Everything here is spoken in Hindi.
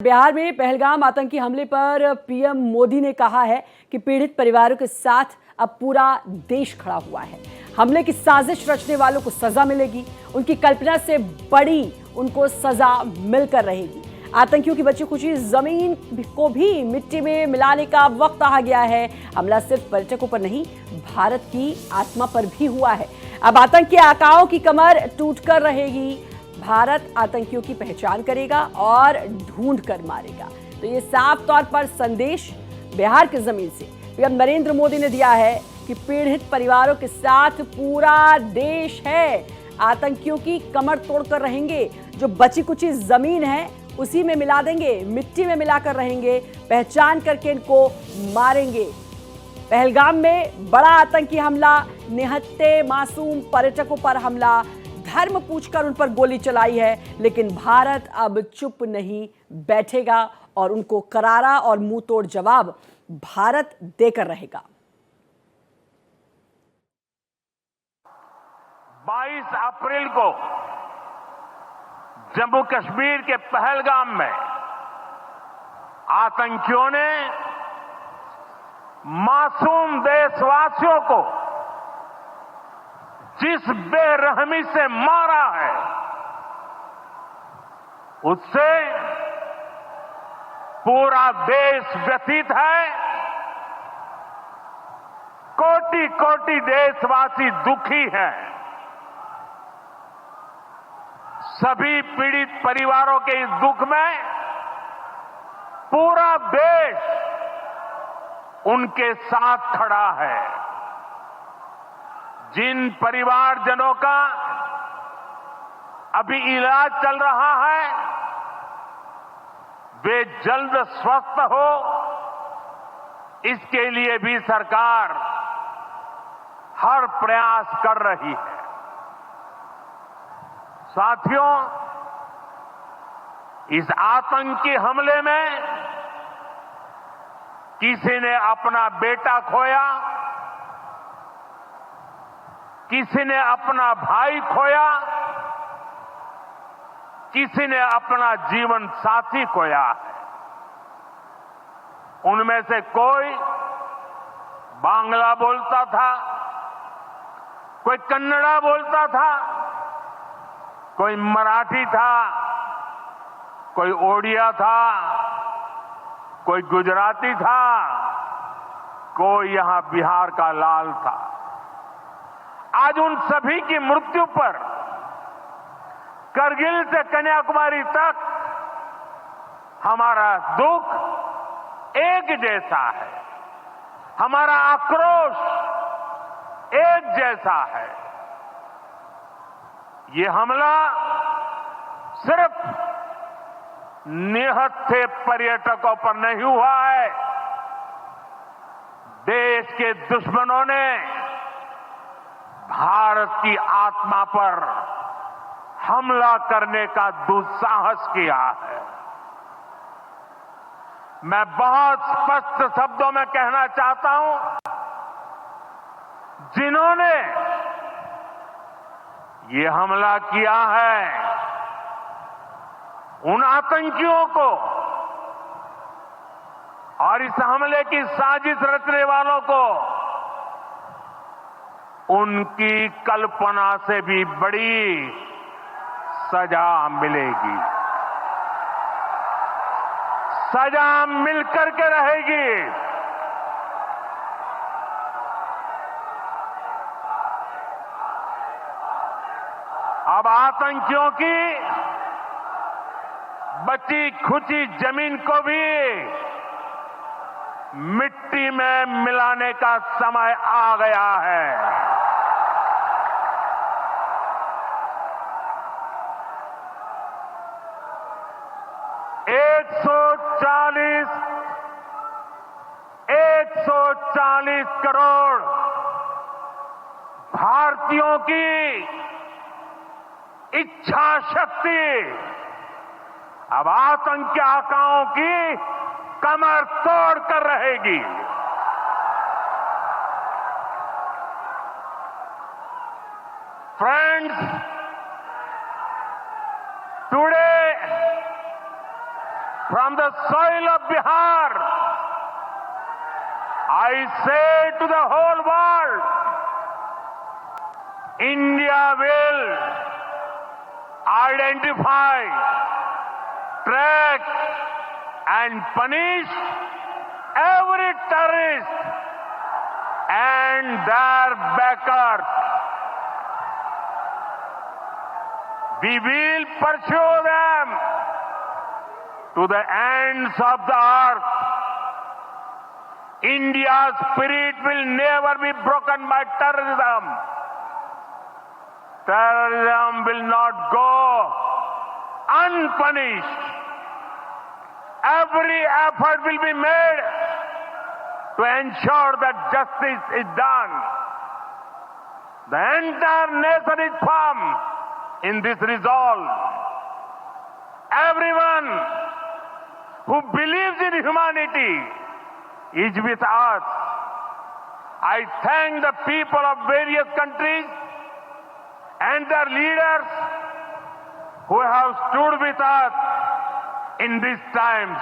बिहार में पहलगाम आतंकी हमले पर पीएम मोदी ने कहा है कि पीड़ित परिवारों के साथ अब पूरा देश खड़ा हुआ है। हमले की साजिश रचने वालों को सजा मिलेगी, उनकी कल्पना से बड़ी उनको सजा मिलकर रहेगी। आतंकियों की बची खुची जमीन को भी मिट्टी में मिलाने का वक्त आ गया है। हमला सिर्फ पर्यटकों पर नहीं, भारत की आत्मा पर भी हुआ है। अब आतंकी आकाओं की कमर टूटकर रहेगी। भारत आतंकियों की पहचान करेगा और ढूंढ कर मारेगा। तो ये साफ तौर पर संदेश बिहार की जमीन से पीएम नरेंद्र मोदी ने दिया है कि पीड़ित परिवारों के साथ पूरा देश है। आतंकियों की कमर तोड़कर रहेंगे, जो बची कुची जमीन है उसी में मिला देंगे, मिट्टी में मिलाकर रहेंगे, पहचान करके इनको मारेंगे। पहलगाम में बड़ा आतंकी हमला, निहत्थे मासूम पर्यटकों पर हमला, धर्म पूछकर उन पर गोली चलाई है, लेकिन भारत अब चुप नहीं बैठेगा और उनको करारा और मुंह तोड़ जवाब भारत देकर रहेगा। 22 अप्रैल को जम्मू कश्मीर के पहलगाम में आतंकियों ने मासूम देशवासियों को जिस बेरहमी से मारा है, उससे पूरा देश व्यथित है। कोटि कोटि देशवासी दुखी हैं। सभी पीड़ित परिवारों के इस दुख में पूरा देश उनके साथ खड़ा है। जिन परिवारजनों का अभी इलाज चल रहा है, वे जल्द स्वस्थ हो, इसके लिए भी सरकार हर प्रयास कर रही है। साथियों, इस आतंकी हमले में किसी ने अपना बेटा खोया, किसी ने अपना भाई खोया, किसी ने अपना जीवन साथी खोया है। उनमें से कोई बांग्ला बोलता था, कोई कन्नड़ा बोलता था, कोई मराठी था, कोई ओडिया था, कोई गुजराती था, कोई यहां बिहार का लाल था। आज उन सभी की मृत्यु पर करगिल से कन्याकुमारी तक हमारा दुख एक जैसा है, हमारा आक्रोश एक जैसा है। ये हमला सिर्फ निहत्थे पर्यटकों पर नहीं हुआ है, देश के दुश्मनों ने भारत की आत्मा पर हमला करने का दुस्साहस किया है। मैं बहुत स्पष्ट शब्दों में कहना चाहता हूं, जिन्होंने ये हमला किया है, उन आतंकियों को और इस हमले की साजिश रचने वालों को उनकी कल्पना से भी बड़ी सजा मिलेगी। सजा मिलकर के रहेगी। अब आतंकियों की बची खुची जमीन को भी मिट्टी में मिलाने का समय आ गया है। 140 करोड़ भारतीयों की इच्छा शक्ति अब आतंकी आकाओं की कमर तोड़ कर रहेगी। Friends, today from the soil of Bihar, I say to the whole world, India will identify, track, and punish every terrorist and their backers. We will pursue them to the ends of the earth. India's spirit will never be broken by terrorism. Terrorism will not go unpunished. Every effort will be made to ensure that justice is done. The entire nation is firm in this resolve. Everyone who believes in humanity is with us. I thank the people of various countries and their leaders who have stood with us in these times.